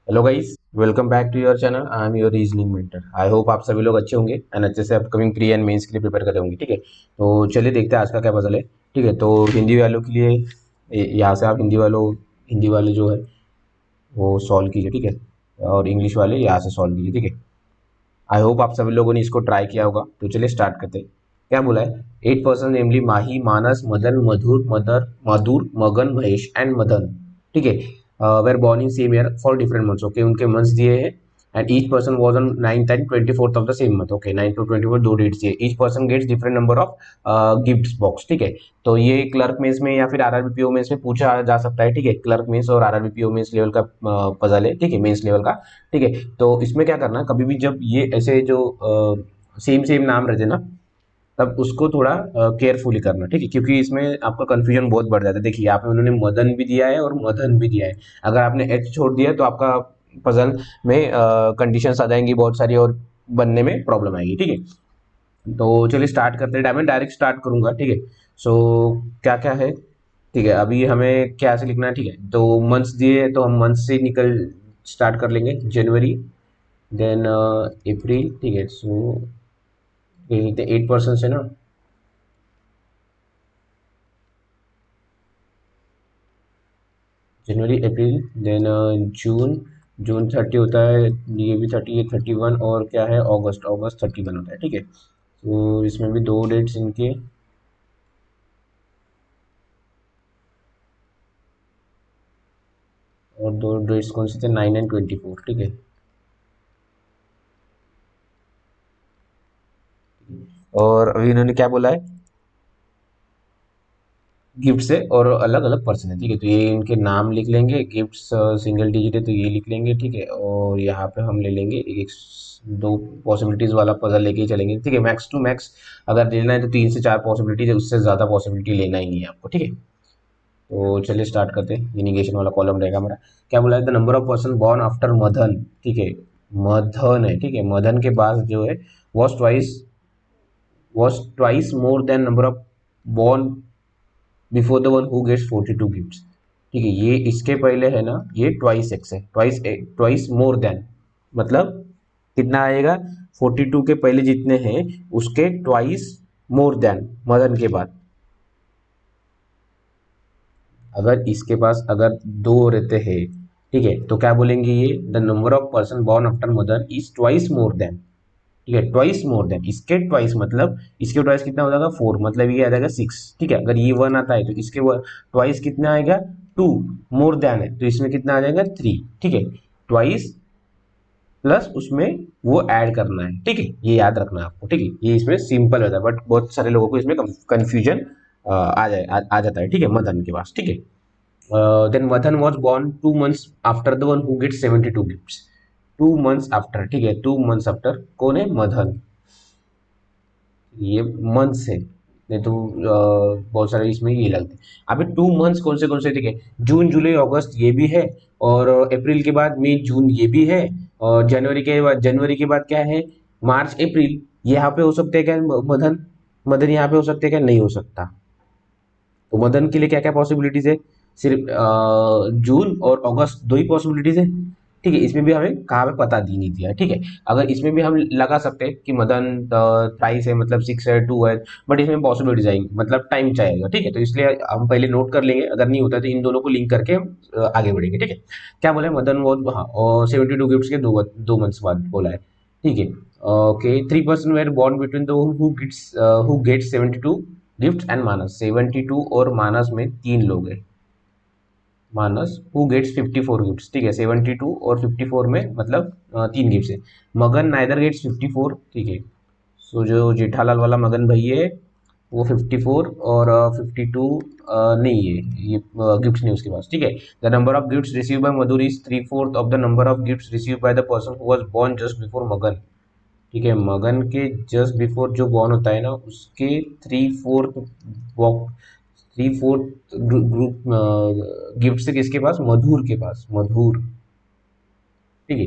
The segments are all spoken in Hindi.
Hello guys, welcome back to your channel. I am your reasoning mentor. I hope आप सभी लोग अच्छे होंगे एंड अच्छे से अपकमिंग प्री एंड मेंस के लिए प्रिपेयर कर रहे होंगे। ठीक है, तो चलिए देखते हैं आज का क्या पजल है। ठीक है, तो हिंदी वालों के लिए यहाँ से आप हिंदी वाले जो है वो सॉल्व कीजिए। ठीक है, और इंग्लिश वाले यहाँ से सॉल्व कीजिए। ठीक है, आई होप आप सभी लोगों ने इसको ट्राई किया होगा। तो चलिए स्टार्ट करते हैं। क्या बोला है? 8 पर्सन नेमली माही, मानस, मदन, मधुर, मधुर, मगन, महेश एंड मदन। ठीक है, were born in same year for different months. Okay, उनके मंथ्स दिए हैं and each person was on 9th and 24th of the same month. Okay, 9 to 24 दो डेट्स दिए। Each person gets different number of gifts box. ठीक है, तो ये क्लर्क मेंस में या फिर आरआरबी पीओ मेंस में पूछा जा सकता है। ठीक है, क्लर्क मेंस और आरआरबी पीओ मेंस लेवल का पजल है। ठीक है, मेंस लेवल का। ठीक है, तो इसमें क्या करना है, कभी भी जब ये ऐसे जो सेम सेम नाम रहते ना, तब उसको थोड़ा केयरफुली करना। ठीक है, क्योंकि इसमें आपका कंफ्यूजन बहुत बढ़ जाता है। देखिए यहाँ पे उन्होंने मदन भी दिया है और मदन भी दिया है। अगर आपने एच छोड़ दिया तो आपका पजल में कंडीशंस आ जाएंगी बहुत सारी और बनने में प्रॉब्लम आएगी। ठीक है, तो चलिए स्टार्ट करते हैं। मैं डायरेक्ट स्टार्ट करूंगा। ठीक है, सो क्या क्या है। ठीक है, अभी हमें क्या से लिखना है। ठीक है, तो मंथ्स दिए हैं, तो हम मंथ से निकल स्टार्ट कर लेंगे। जनवरी, देन अप्रैल। ठीक है, सो ये लिखते हैं 8 पर्सन से ना। जनवरी, अप्रैल, देन जून। जून 30 होता है, ये भी 30, ये 31, और क्या है, अगस्त। अगस्त 31 होता है। ठीक है, तो इसमें भी दो डेट्स इनके, और दो डेट्स कौन से थे, 9 and 24। ठीक है, और अभी इन्होंने क्या बोला है, गिफ्ट से और अलग अलग पर्सन है। ठीक है, तो ये इनके नाम लिख लेंगे। गिफ्ट्स सिंगल डिजिट है तो ये लिख लेंगे। ठीक है, और यहाँ पे हम ले लेंगे एक दो पॉसिबिलिटीज वाला पजल लेके ही चलेंगे। ठीक है, मैक्स टू मैक्स अगर लेना है तो 3 से 4 पॉसिबिलिटीज है, उससे ज़्यादा पॉसिबिलिटी लेना ही नहीं है आपको। ठीक है, तो चलिए स्टार्ट करते हैं। ये निगेशन वाला कॉलम रहेगा हमारा। क्या बोला है, the number of person born after Madan. ठीक है, मदन है। ठीक है, मदन के बाद जो है was twice, more than number of born before the one who gets 42 gifts. ठीक है, ये इसके पहले है ना, ये ट्वाइस एक्स है। ट्वाइस, ट्वाइस मोर देन मतलब कितना आएगा, 42 के पहले जितने हैं उसके ट्वाइस मोर देन मदन के बाद। अगर इसके पास अगर दो रहते हैं, ठीक है, तो क्या बोलेंगे, ये the number of person born after Madan is twice more then. ठीक है, ट्वाइस मोर देन, इसके ट्वाइस मतलब इसके ट्वाइस कितना हो जाएगा, 4, मतलब ये आ जाएगा 6। ठीक है, अगर ये 1 आता है तो इसके ट्वाइस कितना आएगा, 2। मोर देन है तो इसमें कितना आ जाएगा, 3। ठीक है, ट्वाइस प्लस उसमें वो ऐड करना है। ठीक है, ये याद रखना है आपको। ठीक है, ये इसमें सिंपल होता है, बट बहुत सारे लोगों को इसमें कंफ्यूजन आ जाता है। ठीक है, मदन के पास। ठीक है, then Madan was born 2 months after the one who gets 72 gifts. 2 months after. ठीक है, 2 months आफ्टर कौन है, मदन। ये मंथ्स है, नहीं तो बहुत सारे इसमें ये लगते हैं। अभी 2 मंथ्स कौन से, ठीक है, जून जुलाई अगस्त ये भी है, और अप्रैल के बाद मई जून ये भी है, और जनवरी के बाद क्या है, मार्च अप्रैल। यहाँ पे हो सकते हैं क्या, मदन, मदन यहाँ पे हो सकते हैं क्या, नहीं हो सकता। तो मदन के लिए क्या क्या पॉसिबिलिटीज है, सिर्फ जून और अगस्त दो ही पॉसिबिलिटीज है। ठीक है, इसमें भी हमें कहाँ पे पता दी नहीं दिया है। ठीक है, अगर इसमें भी हम लगा सकते हैं कि मदन 23 है, मतलब 6 है, 2 है, बट इसमें पॉसिबिलिटीज आएंगी, मतलब टाइम चाहिएगा। ठीक है, तो इसलिए हम पहले नोट कर लेंगे, अगर नहीं होता तो इन दोनों को लिंक करके हम आगे बढ़ेंगे। ठीक है, क्या बोला है, मदन वो, हाँ, और 72 गिफ्ट्स के 2 मंथ्स बाद बोला है। ठीक है, okay, 3 person were born between the who gets 72 gift and Manas. 72 और मानस में 3 लोग हैं। Manas who gets 54 gifts. ठीक है, 72 और 54 में मतलब 3 गिफ्ट्स है। मगन नाइदर गेट्स 54। ठीक है, सो जो जेठालाल वाला मगन भाई है वो 54 और 52 नहीं है, ये गिफ्ट्स नहीं उसके पास। ठीक है, the number of gifts receive by Madhur is 3/4 of the number of gifts receive by the person who was born just before Magan. ठीक है, मगन के जस्ट बिफोर जो बॉर्न होता है ना, उसके 3/4 3/4 ग्रुप गिफ्ट से किसके पास, मधुर के पास, मधुर। ठीक है,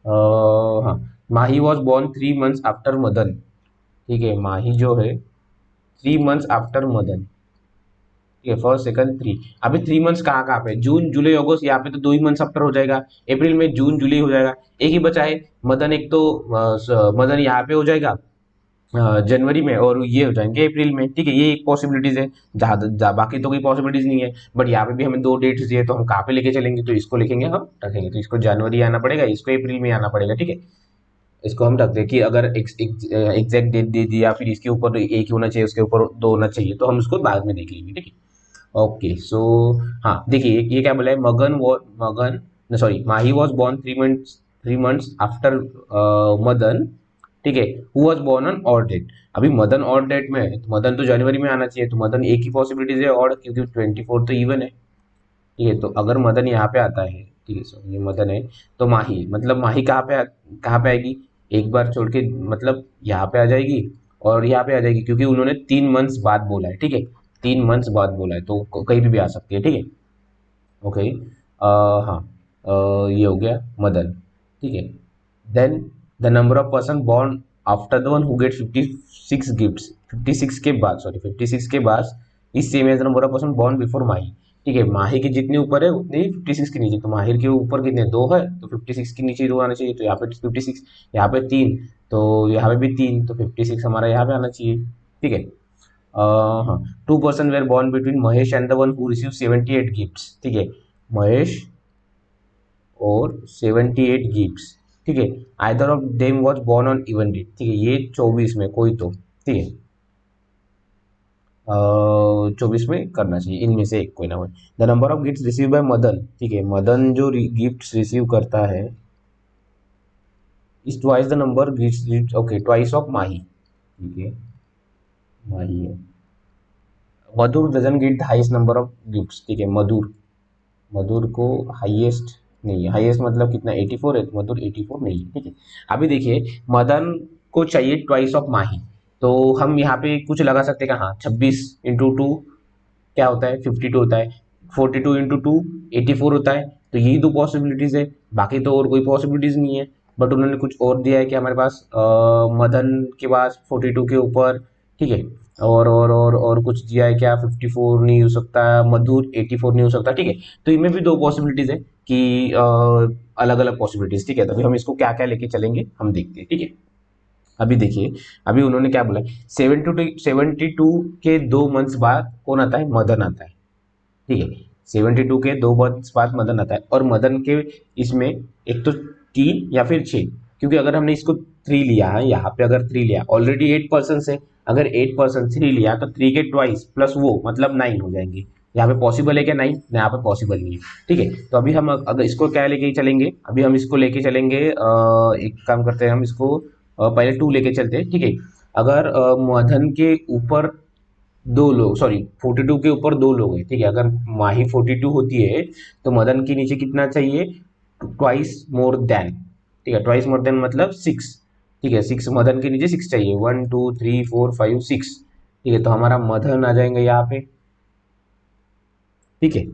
हाँ, Mahi was born 3 months after Madan. ठीक है, माही जो है 3 months आफ्टर मदन। ठीक है, फर्स्ट सेकंड थ्री। अभी 3 मंथ्स कहाँ कहाँ पे, जून जुलाई अगस्त, यहाँ पे तो 2 ही मंथ्स आफ्टर हो जाएगा, अप्रैल में जून जुलाई हो जाएगा, एक ही बचा है मदन। एक तो मदन यहाँ पे हो जाएगा जनवरी में, और ये हो जाएंगे अप्रैल में, ठीक है। ये एक पॉसिबिलिटीज है, बाकी तो कोई पॉसिबिलिटीज नहीं है। बट यहाँ पे भी हमें 2 डेट्स दिए, तो हम कहाँ पे लेके चलेंगे, तो इसको लिखेंगे, हम रखेंगे, तो इसको जनवरी आना पड़ेगा, इसको अप्रैल में आना पड़ेगा, ठीक है। इसको हम रख दें कि अगर एग्जैक्ट डेट दे दी या फिर इसके ऊपर तो एक ही होना चाहिए, उसके ऊपर दो होना चाहिए, तो हम उसको बाद में देख लेंगे, ठीक है। ओके सो हाँ देखिए, ये क्या बोला है, Magan sorry Mahi was born 3 months after Madan, ठीक है, who was born on odd date. अभी मदन ऑड डेट में है, तो मदन तो जनवरी में आना चाहिए, तो मदन एक ही पॉसिबिलिटीज है ऑड, क्योंकि 24 तो इवन है, ठीक है। तो अगर मदन यहाँ पे आता है, ठीक है, सो ये मदन है, तो माही, मतलब माही कहाँ पे आएगी, एक बार छोड़ के, मतलब यहाँ पे आ जाएगी और यहाँ पे आ जाएगी, क्योंकि उन्होंने 3 मंथ्स बाद बोला है, ठीक है, 3 मंथ्स बाद बोला है, तो कहीं भी आ सकती है, ठीक है। ओके, हाँ, ये हो गया मदन, ठीक है। Then the number of person born after the one who get 56 gifts, 56 के बाद, सॉरी 56 के बाद is same as number of person born before Mahi, ठीक है। माही के जितने ऊपर है उतने ही 56 के नीचे, तो माहिर के ऊपर कितने, 2 है, तो 56 के नीचे 2 आना चाहिए, तो यहाँ पे 56, यहाँ पे 3, तो यहाँ पे भी 3, तो 56 हमारा यहाँ पे आना चाहिए, ठीक है। हाँ, 2 person were born between Mahesh and the one who receive 78 gifts, ठीक है, महेश और 78 गिफ्ट्स, ठीक है। Either of them was born on even date, ठीक है, ये 24 में कोई तो, ठीक है, 24 में करना चाहिए, इनमें से एक कोई ना कोई। The number of gifts receive by Madan, ठीक है, मदन जो गिफ्ट्स रिसीव करता है is twice the number gifts, okay, twice of Mahi, ठीक है, माही है। Madhur doesn't get the highest number of gifts, ठीक है, मधुर, मधुर को हाईएस्ट नहीं है, हाईएस्ट मतलब कितना 84 है, तो मधुर 84 नहीं है, ठीक है। अभी देखिए मदन को चाहिए ट्वाइस ऑफ माही, तो हम यहाँ पे कुछ लगा सकते हैं कि हाँ 26 × 2 क्या होता है 52 होता है, 42 × 2 84 होता है, तो यही दो पॉसिबिलिटीज है, बाकी तो और कोई पॉसिबिलिटीज नहीं है। बट उन्होंने कुछ और दिया है कि हमारे पास मदन के पास 42 के ऊपर, ठीक है, और कुछ दिया है क्या 54 नहीं हो सकता, मधुर 84 नहीं हो सकता, ठीक है। तो इनमें भी दो पॉसिबिलिटीज है कि अलग अलग पॉसिबिलिटीज, ठीक है। तो अभी हम इसको क्या क्या लेके चलेंगे हम देखते हैं, ठीक है। अभी देखिए, अभी उन्होंने क्या बोला है, 72 के 2 मंथ्स बाद कौन आता है, मदन आता है, ठीक है। 72 के 2 मंथ्स बाद मदन आता है, और मदन के इसमें एक तो 3 या फिर 6, क्योंकि अगर हमने इसको 3 लिया है, यहाँ पे अगर 3 लिया, ऑलरेडी 8 पर्सन है, अगर 8 पर्सन 3 लिया तो 3 के ट्वाइस प्लस वो मतलब 9 हो जाएंगे। यहाँ पे पॉसिबल है क्या 9, यहाँ पे पॉसिबल नहीं है, ठीक है। तो अभी हम अगर इसको क्या लेके चलेंगे, अभी हम इसको लेके चलेंगे, एक काम करते हैं, हम इसको पहले 2 लेके चलते हैं, ठीक है। अगर मदन के ऊपर 2 लोग, सॉरी 42 के ऊपर 2 लोग हैं, ठीक है, अगर माही 42 होती है तो मदन के नीचे कितना चाहिए, ट्वाइस मोर देन, ठीक है, ट्वाइस मोर देन मतलब 6, ठीक है, 6, मदन के नीचे 6 चाहिए, 1 2 3 4 5 6, ठीक है। तो हमारा मदन आ जाएंगे यहाँ पे, ठीक है।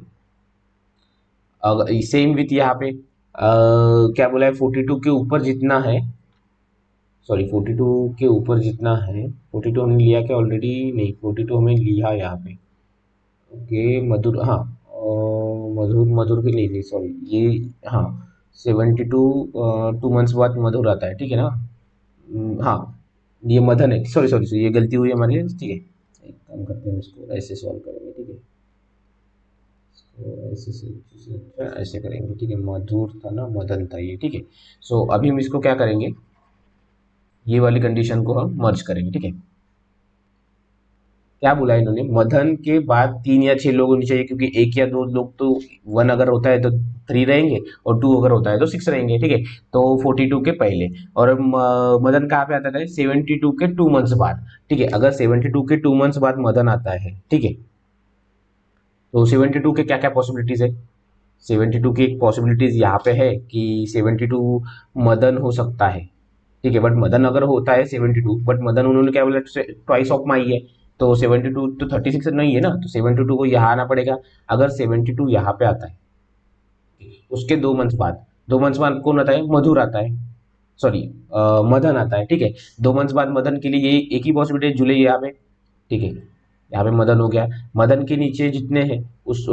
अगर सेम विथ यहाँ पे क्या बोला है, 42 के ऊपर जितना है, सॉरी 42 के ऊपर जितना है, 42 हमने लिया क्या ऑलरेडी, नहीं 42 हमें लिया यहाँ पे, ओके, मधुर, हाँ, मधुर मधुर की नहीं नहीं सॉरी ये, हाँ 72 2 मंथ्स बाद मधुर आता है, ठीक है ना। हाँ, ये मदन है, सॉरी सॉरी सॉरी, ये गलती हुई हमारी, ठीक है। एक काम करते हैं, इसको ऐसे सॉल्व करेंगे, ठीक है, इसको ऐसे से अच्छा ऐसे करेंगे, ठीक है, मधुर था ना, मदन था ये, ठीक है। सो अभी हम इसको क्या करेंगे, ये वाली कंडीशन को हम मर्ज करेंगे, ठीक है। क्या बोला इन्होंने, मदन के बाद 3 या 6 लोग होने चाहिए, क्योंकि 1 या 2 लोग तो 1 अगर होता है तो 3 रहेंगे, और 2 अगर होता है तो 6 रहेंगे, ठीक है। तो 42 के पहले, और मदन कहाँ पे आता है, 72 के 2 मंथ्स बाद, ठीक है। अगर 72 के 2 मंथ्स बाद मदन आता है, ठीक है, तो 72 के क्या क्या पॉसिबिलिटीज है, 72 की एक पॉसिबिलिटीज यहाँ पे है कि 72 मदन हो सकता है, ठीक है। बट मदन अगर होता है 72, बट मदन उन्होंने क्या बोला, ट्वाइस ऑफ माई है, तो 72 तो 36 नहीं है ना, तो 72 को यहाँ आना पड़ेगा। अगर 72 यहाँ पे आता है, उसके 2 मंथ्स बाद, 2 मंथ्स बाद कौन आता है, मधुर आता है, सॉरी मदन आता है, ठीक है। 2 मंथ्स बाद मदन के लिए ये एक ही पॉसिबिलिटी है, जुलाई यहाँ पे, ठीक है, यहाँ पे मदन हो गया। मदन के नीचे जितने हैं उस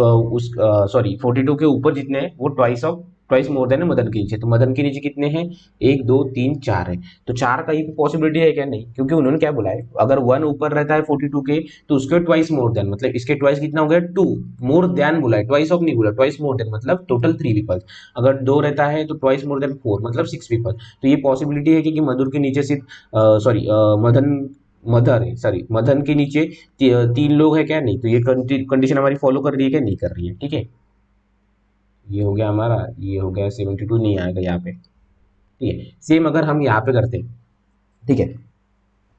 सॉरी 42 के ऊपर जितने हैं वो ट्वाइस मोर देन है मदन के नीचे। तो मदन के नीचे कितने हैं, 1 2 3 4 है। तो 4 का ही पॉसिबिलिटी है क्या, नहीं, क्योंकि उन्होंने क्या बोला है, अगर 1 ऊपर रहता है 42 के तो उसके ट्वाइस मोर देन, मतलब इसके ट्वाइस कितना हो गया 2। मोर देन बोला है, ट्वाइस ऑफ नहीं बोला, ट्वाइस मोर देन मतलब टोटल 3 पीपल। अगर 2 रहता है तो ट्वाइस मोर देन 4 मतलब 6 पीपल। तो ये पॉसिबिलिटी है कि मधुर के नीचे सिर्फ सॉरी मदन मदर है, सॉरी मदन के नीचे 3 लोग हैं क्या, नहीं। तो ये कंडीशन हमारी फॉलो कर रही है क्या, नहीं कर रही है, ठीक है। ये हो गया हमारा, ये हो गया 72 नहीं आएगा यहाँ पे, ठीक है। सेम अगर हम यहाँ पे करते हैं, ठीक है,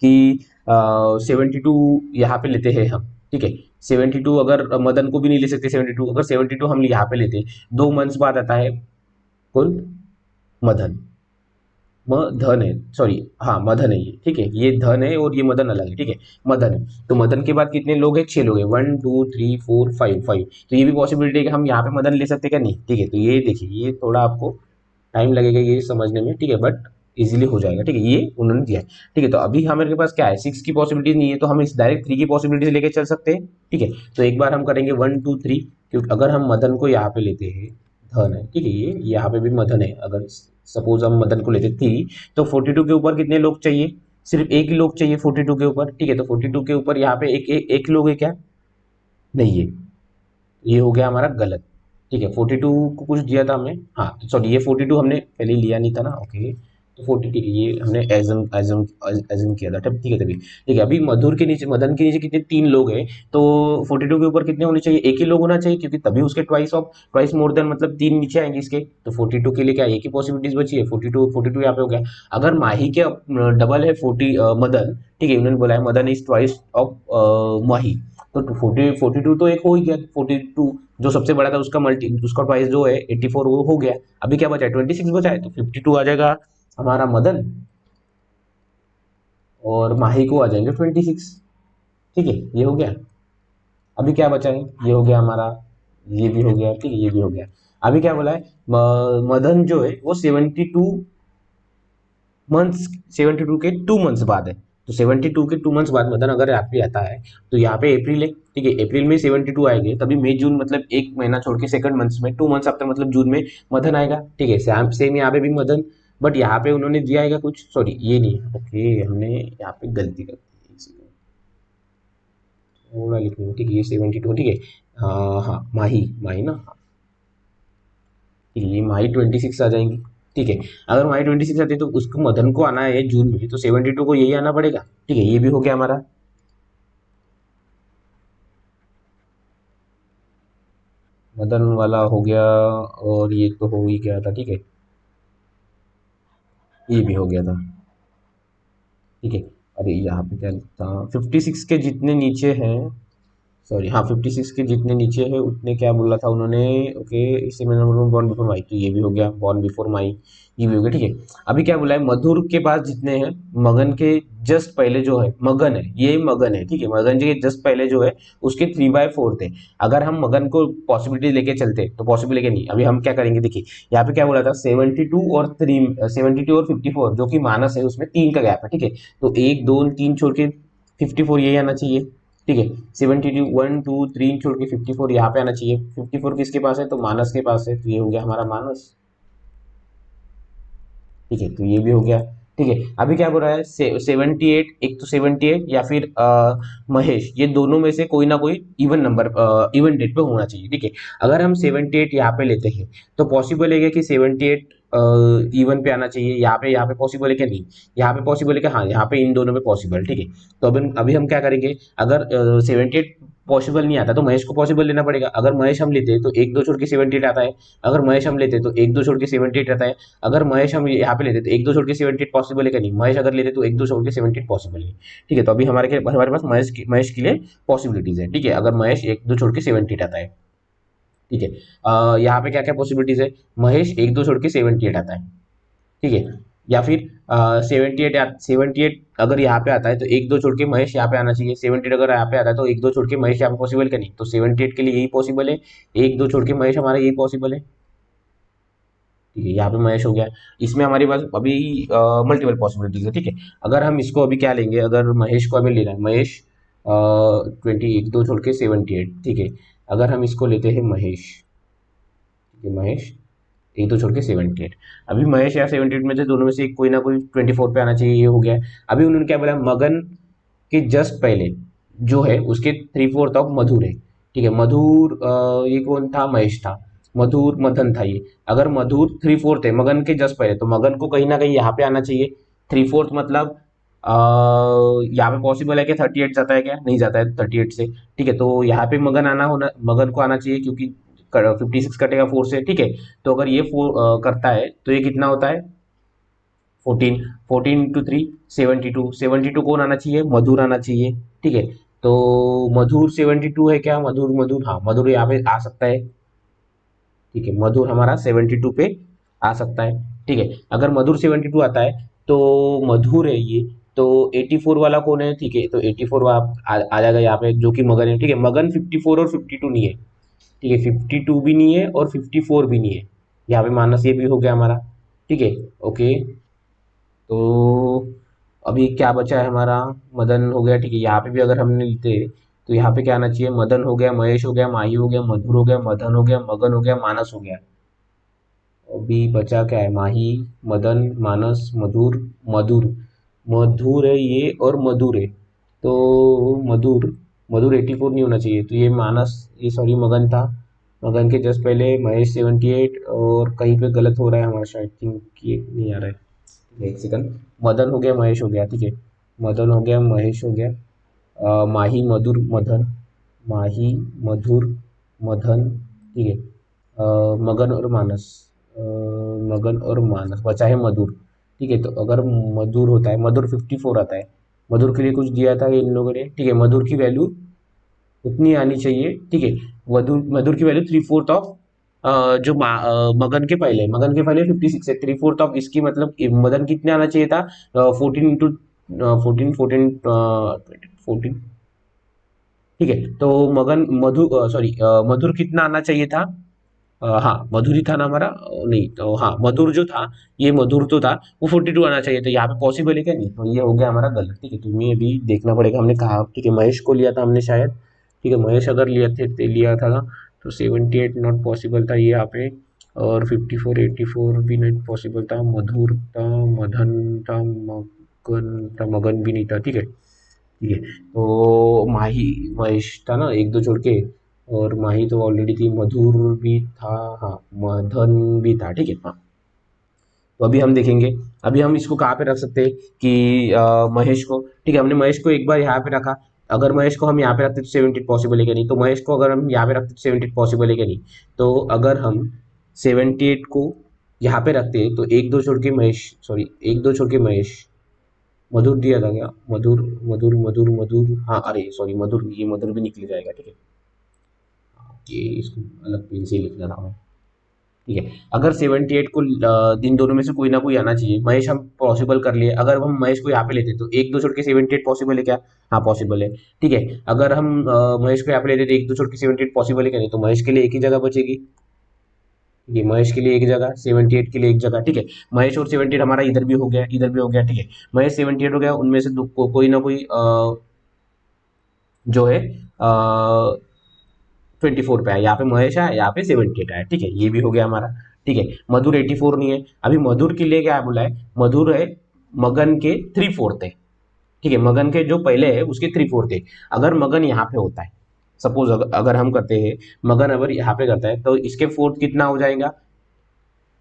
कि 72 यहाँ पे लेते हैं हम, ठीक है। 72 अगर मदन को भी नहीं ले सकते 72, अगर 72 हम यहाँ पे लेते 2 मंथ्स बाद आता है कौन, मदन, धन है, सॉरी हाँ मदन है ये, ठीक है। ये धन है और ये मदन अलग है, ठीक है। मदन है तो मदन के बाद कितने लोग हैं, 6 लोग हैं, 1 2 3 4 5 5। तो ये भी पॉसिबिलिटी है कि हम यहाँ पे मदन ले सकते हैं क्या, नहीं, ठीक है। तो ये देखिए, ये थोड़ा आपको टाइम लगेगा ये समझने में, ठीक है, बट इजीली हो जाएगा, ठीक है। ये उन्होंने दिया है, ठीक है। तो अभी हमारे पास क्या है, 6 की पॉसिबिलिटी नहीं है, तो हम इस डायरेक्ट 3 की पॉसिबिलिटी से लेके चल सकते हैं, ठीक है। तो एक बार हम करेंगे 1 2 3, क्योंकि अगर हम मदन को यहाँ पे लेते हैं, धन है, ठीक है, ये यहाँ पे भी मदन है, अगर सपोज हम मदन को लेते 3, तो 42 के ऊपर कितने लोग चाहिए, सिर्फ एक ही लोग चाहिए 42 के ऊपर, ठीक है। तो 42 के ऊपर यहाँ पे एक लोग है क्या, नहीं है, ये हो गया हमारा गलत, ठीक है। 42 को कुछ दिया था हमने, हाँ सॉरी ये 42 हमने पहले लिया नहीं था ना, ओके। तो 40, ठीक है, ये हमने एजम एजम एजम किया था, ठीक है, तभी ठीक है। अभी मधुर के नीचे, मदन के नीचे कितने 3 लोग हैं, तो 42 के ऊपर कितने होने चाहिए, एक ही लोग होना चाहिए, क्योंकि तभी उसके ट्वाइस मोर देन मतलब 3 नीचे आएंगे इसके। तो 42 के लिए क्या एक ही पॉसिबिलिटीज बची है, 42 यहाँ पे हो गया। अगर माही के डबल है 40 मदन, ठीक है, उन्होंने बोला है मदन इज ट्वाइस ऑफ माही, तो 42 तो एक हो ही गया, 42 जो सबसे बड़ा था उसका उसका ट्वाइस जो है 84 वो हो गया। अभी क्या बचा है, 26 बचा है, तो 52 आ जाएगा हमारा मदन, और माही को आ जाएंगे 26, ठीक है। ये हो गया। अभी क्या बचा है, ये हो गया हमारा, ये भी हो गया, ठीक है, ये भी हो गया। अभी क्या बोला है, मदन जो है वो मंथ्स 72 के 2 मंथ्स बाद है। तो 72 के 2 मंथ्स बाद मदन अगर यहाँ पे आता है, तो यहाँ पे अप्रैल है, ठीक है, अप्रैल में 72 आएंगे, तभी मई जून मतलब एक महीना छोड़ के सेकंड मंथ्स में 2 मंथ्स आफ्टर मतलब जून में मदन आएगा, ठीक है। सेम यहाँ पे भी मदन, बट यहाँ पे उन्होंने दिया आएगा कुछ, सॉरी ये नहीं, ओके हमने यहाँ पे गलती कर दी, थोड़ा लिख लूँ, ठीक है, ये 72, ठीक है। हाँ हाँ माही माही ना, ठीक है, ये माही 26 आ जाएंगी, ठीक है। अगर माही 26 आती है तो उसको मदन को आना है जून में, तो 72 को यही आना पड़ेगा, ठीक है। ये भी हो गया हमारा, मदन वाला हो गया, और ये तो हो ही गया था, ठीक है, ये भी हो गया था, ठीक है। अरे यहाँ पे क्या था, 56 के जितने नीचे हैं, सॉरी हाँ 56 के जितने नीचे है उतने क्या बोला था उन्होंने, ओके, इसे मैंने बॉर्न बिफोर माई, तो ये भी हो गया बॉर्न बिफोर माई, ये भी हो गया, ठीक है। अभी क्या बोला है, मधुर के पास जितने हैं, मगन के जस्ट पहले जो है मगन है, ये मगन है, ठीक है, मगन जी के जस्ट पहले जो है उसके 3/4 थे। अगर हम मगन को पॉसिबिलिटी लेके चलते तो पॉसिबल है कि नहीं, अभी हम क्या करेंगे, देखिए यहाँ पे क्या बोला था 72 और 54 जो कि मानस है उसमें 3 का गैप है, ठीक है। तो 1 2 3 छोड़ के 54 यही आना चाहिए, ठीक है। 72 1 2 3 छोड़ के 54 यहाँ पे आना चाहिए, 54 किसके पास है, तो मानस के पास है, तो ये हो गया हमारा मानस, ठीक है। तो ये भी हो गया, ठीक है। अभी क्या बोल रहा है, 78, एक तो 78 या फिर महेश, ये दोनों में से कोई ना कोई इवन नंबर इवन डेट पे होना चाहिए, ठीक है। अगर हम 78 यहाँ पे लेते हैं तो पॉसिबल है कि 78 इवन पे आना चाहिए, यहाँ पे पॉसिबल है क्या, नहीं, यहाँ पे पॉसिबल है कि हाँ, यहाँ पे इन दोनों में पॉसिबल, ठीक है। तो अभी हम क्या करेंगे, अगर 78 पॉसिबल नहीं आता तो महेश को पॉसिबल लेना पड़ेगा। अगर महेश हम लेते हैं तो 1 2 छोड़ के 78 आता है, अगर महेश हम लेते तो 1 2 छोड़ के 78 आता है, अगर महेश हम यहाँ पे लेते तो 1 2 छोड़ के 78 पॉसिबल है क्या, नहीं, महेश अगर लेते तो 1 2 छोड़ के 78 पॉसिबल है, ठीक है। तो अभी हमारे पास महेश के लिए पॉसिबिलिटीज है, ठीक है। अगर महेश 1 2 छोड़ के 78 आता है, ठीक है। यहाँ पे क्या क्या पॉसिबिलिटीज है, महेश 1 2 छोड़ के 78 आता है, ठीक है। या फिर 78 अगर यहाँ पे आता है तो 1 2 छोड़ के महेश यहाँ पे आना चाहिए, 78 अगर यहाँ पे आता है तो 1 2 छोड़ के महेश यहाँ पे पॉसिबल क्या, नहीं, तो 78 के लिए यही पॉसिबल है, 1 2 छोड़ के महेश हमारा यही पॉसिबल है, ठीक है। यहाँ पे महेश हो गया। इसमें हमारे पास अभी मल्टीपल पॉसिबिलिटीज है, ठीक है। अगर हम इसको अभी क्या लेंगे, अगर महेश को हमें लेना है, महेश 20, एक दो छोड़ के 78, ठीक है। अगर हम इसको लेते हैं महेश, ठीक है, महेश एक दो छोड़ के 78। अभी महेश या 78 में से दोनों में से एक कोई ना कोई 24 पे आना चाहिए, ये हो गया। अभी उन्होंने क्या बोला, मगन के जस्ट पहले जो है उसके 3/4 ऑफ मधुर है, ठीक है। मधुर ये कौन था, महेश था। मधुर मदन था ये। अगर मधुर 3/4 है मगन के जस्ट पहले, तो मगन को कहीं ना कहीं यहाँ पे आना चाहिए। 3/4 मतलब यहाँ पे पॉसिबल है कि 38 जाता है क्या, नहीं जाता है 38 से, ठीक है। तो यहाँ पे मगन आना होना, मगन को आना चाहिए क्योंकि 56 कटेगा 4 से, ठीक है। तो अगर ये 4 करता है तो ये कितना होता है, 14। 14 इंटू 3 72। 72 कौन आना चाहिए, मधुर आना चाहिए, ठीक है। तो मधुर 72 है क्या, मधुर मधुर, हाँ मधुर यहाँ पे आ सकता है, ठीक है। मधुर हमारा 72 पे आ सकता है, ठीक है। अगर मधुर 72 आता है तो मधुर है ये, तो 84 वाला कौन है, ठीक है। तो 84 आ जाएगा यहाँ पे, जो कि मगन है, ठीक है। मगन 54 और 52 नहीं है, ठीक है। 52 भी नहीं है और 54 भी नहीं है, यहाँ पे माइनस ये भी हो गया हमारा, ठीक है। ओके, तो अभी क्या बचा है हमारा, मदन हो गया, ठीक है। यहाँ पे भी अगर हमने लेते तो यहाँ पे क्या आना चाहिए, मदन हो गया, महेश हो गया, माही हो गया, मधुर हो गया, मदन हो गया, मगन हो गया, मानस हो गया। अभी बचा क्या है, माही, मदन, मानस, मधुर, मधुर। मधुर है ये और मधुर है, तो मधुर, मधुर 84 नहीं होना चाहिए, तो ये मानस, ये सॉरी मगन था। मगन के जस्ट पहले महेश 78, और कहीं पे गलत हो रहा है हमारा शायद, थिंक ये नहीं आ रहा है, एक सेकंड। मदन हो गया, महेश हो गया, ठीक है। मदन हो गया, महेश हो गया, माही, मधुर, मदन, माही, मधुर, मदन, ठीक है। मगन और मानस, मगन और मानस बचा है मधुर, ठीक है। तो अगर मधुर होता है, मधुर 54 आता है, मधुर के लिए कुछ दिया था इन लोगों ने, ठीक है। मधुर की वैल्यू उतनी आनी चाहिए, ठीक है। मधुर मधुर की वैल्यू 3/4 ऑफ जो मगन के पहले 56 है, 3/4 ऑफ इसकी, मतलब मदन कितने आना चाहिए था, 14 इंटू 14 14 14, ठीक है। तो मगन मधु सॉरी मधुर कितना आना चाहिए था, हाँ मधुर ही था ना हमारा, नहीं तो हाँ मधुर जो था, ये मधुर तो था, वो 42 आना चाहिए, तो यहाँ पे पॉसिबल है क्या, नहीं, तो ये हो गया हमारा गलत, ठीक है। तुम्हें अभी देखना पड़ेगा, हमने कहा, ठीक है, महेश को लिया था हमने शायद, ठीक है। महेश अगर लिया था ना, तो 78 नॉट पॉसिबल था ये यहाँ पे, और 54 84 भी नहीं पॉसिबल था, मधुर था, मदन था, मगन भी नहीं था, ठीक है, ठीक है। तो माही, महेश था ना एक दो छोड़ के, और माही तो ऑलरेडी थी, मधुर भी था, हाँ मदन भी था, ठीक है, हाँ। तो अभी हम देखेंगे, अभी हम इसको कहाँ पे रख सकते हैं कि महेश को, ठीक है, हमने महेश को एक बार यहाँ पे रखा। अगर महेश को हम यहाँ पे रखते तो 70 पॉसिबल है क्या, नहीं। तो महेश को अगर हम यहाँ पे रखते तो 70 पॉसिबल है क्या, नहीं। तो अगर हम 78 को यहाँ पे रखते हैं तो एक दो छोड़ के महेश, सॉरी एक दो छोड़ के महेश, मधुर दिया था क्या, मधुर, मधुर मधुर मधुर, हाँ अरे सॉरी मधुर, ये मधुर भी निकल जाएगा, ठीक है। ये इसको अलग पेन से ही लिखना था हमें, ठीक है। अगर 78 को इन दोनों में से कोई ना कोई आना चाहिए, महेश हम पॉसिबल कर लिए, अगर हम महेश को यहाँ पे लेते तो एक दो छोड़ के 78 पॉसिबल है क्या, हाँ पॉसिबल है, ठीक है। अगर हम महेश को यहाँ पे लेते तो एक दो छोड़ के 78 पॉसिबल है क्या, नहीं। तो महेश के लिए एक ही जगह बचेगी, ये महेश के लिए एक जगह, 78 के लिए एक जगह, ठीक है। महेश और 78 हमारा इधर भी हो गया, इधर भी हो गया, ठीक है। महेश 78 हो गया, उनमें से कोई ना कोई जो है 24 पे आया, यहाँ पे महेश आया, यहाँ पे 78 आया, ठीक है। ये भी हो गया हमारा, ठीक है। मधुर 84 नहीं है, अभी मधुर के लिए क्या बोला है, मधुर है मगन के 3/4 है, ठीक है। मगन के जो पहले है उसके 3/4 है। अगर मगन यहाँ पे होता है, सपोज अगर हम करते हैं, मगन अगर यहाँ पे करता है तो इसके फोर्थ कितना हो जाएगा,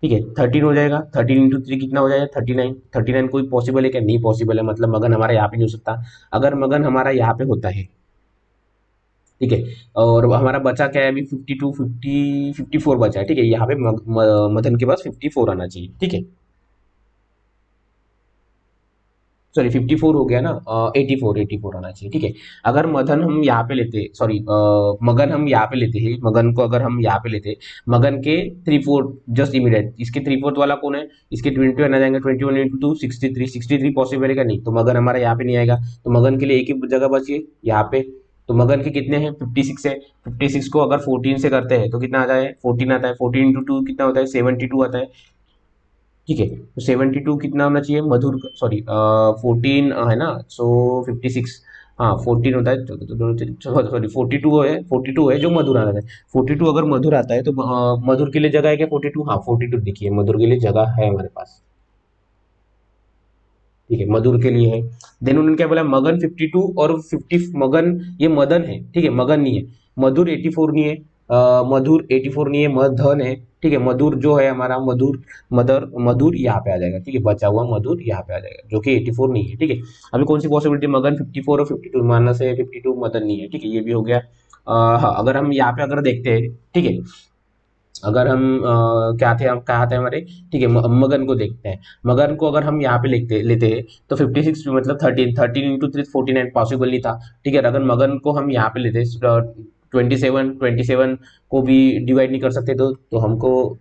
ठीक है, 13 हो जाएगा। 13 इंटू 3 कितना हो जाएगा, 39। 39 कोई पॉसिबल है क्या, नहीं पॉसिबल है, मतलब मगन हमारा यहाँ पे नहीं हो सकता। अगर मगन हमारा यहाँ पे होता है, ठीक है, और हमारा बचा क्या है अभी, 52 54 बचा है, ठीक है। यहाँ पे मदन के पास 54 आना चाहिए, ठीक है। सॉरी 54 हो गया ना, 84 आना चाहिए, ठीक है। अगर मदन हम यहाँ पे लेते, सॉरी मगन हम यहाँ पे लेते हैं, मगन को अगर हम यहाँ पे लेते, मगन के 3/4 जस्ट इमीडिएट, इसके 3/4 वाला कौन है, इसके 21 आ जाएंगे, 21 इंटू 2 63 पॉसिबल है क्या, नहीं। तो मगन हमारा यहाँ पे नहीं आएगा, तो मगन के लिए एक ही जगह बची है यहाँ पे। तो मगन के कितने हैं, 56 है। 56 को अगर 14 से करते हैं तो कितना आता है, 14 आता है। 14 इंटू 2 कितना होता है, 72 आता है, ठीक है। तो 72 कितना होना चाहिए, मधुर, सॉरी 14 है ना, सो 56, हाँ 14 होता है, सॉरी 42 है जो मधुर आता है। 42 अगर मधुर आता है तो मधुर के लिए जगह है क्या 42? हाँ 42 देखिए मधुर के लिए जगह है हमारे पास। ठीक है, मधुर के लिए है। देन उन्होंने क्या बोला, मगन 52 और 50, मगन ये मदन है, ठीक है, मगन नहीं है। मधुर 84 नहीं है, मधुर 84 नहीं है, मधन है। ठीक है, मधुर जो है हमारा मधुर, मधुर यहाँ पे आ जाएगा। ठीक है, बचा हुआ मधुर यहाँ पे आ जाएगा, जो कि 84 नहीं है। ठीक है, अभी कौन सी पॉसिबिलिटी, मगन 54 और 52 मानना से 52 मदन नहीं है। ठीक है, ये भी हो गया। हाँ, अगर हम यहाँ पे अगर देखते हैं, ठीक है, अगर हम क्या थे, हम कहा थे हमारे, ठीक है, मगन को देखते हैं। मगन को अगर हम यहाँ पे लिखते लेते हैं तो 56 मतलब 13 इंटू 3 49 पॉसिबल नहीं था। ठीक है, अगर मगन को हम यहाँ पे लेते 27 को भी डिवाइड नहीं कर सकते, तो हमको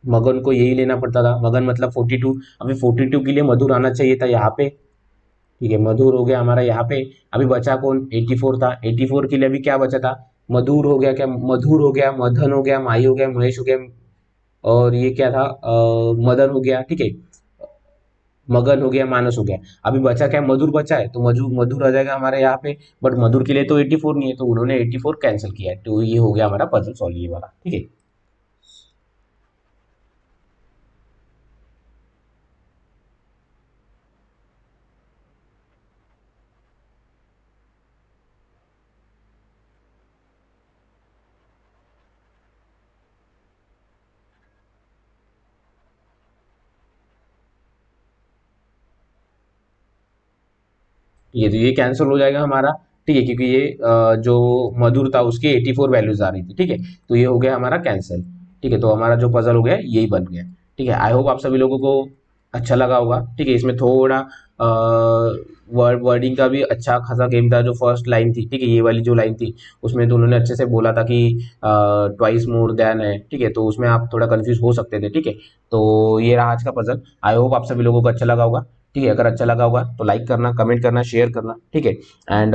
मगन को यही लेना पड़ता था, मगन मतलब 42। अभी 42 के लिए मधुर आना चाहिए था यहाँ पे। ठीक है, मधुर हो गया हमारा यहाँ पे। अभी बचा कौन, 84 था। 84 के लिए अभी क्या बचा था, मधुर हो गया क्या, मधुर हो गया, मधन हो गया, माही हो गया, महेश हो गया, और ये क्या था, मदन हो गया। ठीक है, मगन हो गया, मानस हो गया। अभी बचा क्या, मधुर बचा है, तो मधुर आ जाएगा हमारे यहाँ पे। बट मधुर के लिए तो 84 नहीं है, तो उन्होंने 84 कैंसिल किया है। तो ये हो गया हमारा पजल सॉल्व ये वाला। ठीक है, ये तो ये कैंसिल हो जाएगा हमारा। ठीक है, क्योंकि ये जो मधुर था उसकी 84 वैल्यूज आ रही थी। ठीक है, तो ये हो गया हमारा कैंसिल। ठीक है, तो हमारा जो पजल हो गया यही बन गया। ठीक है, आई होप आप सभी लोगों को अच्छा लगा होगा। ठीक है, इसमें थोड़ा वर्डिंग का भी अच्छा खासा गेम था। जो फर्स्ट लाइन थी, ठीक है, ये वाली जो लाइन थी, उसमें तो उन्होंने अच्छे से बोला था कि ट्वाइस मोर देन है। ठीक है, तो उसमें आप थोड़ा कंफ्यूज हो सकते थे। ठीक है, तो ये रहा आज का पजल। आई होप आप सभी लोगों को अच्छा लगा होगा। ठीक है, अगर अच्छा लगा होगा तो लाइक करना, कमेंट करना, शेयर करना। ठीक है, एंड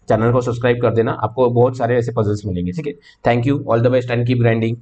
चैनल को सब्सक्राइब कर देना, आपको बहुत सारे ऐसे पजल्स मिलेंगे। ठीक है, thank you, all the best and keep grinding.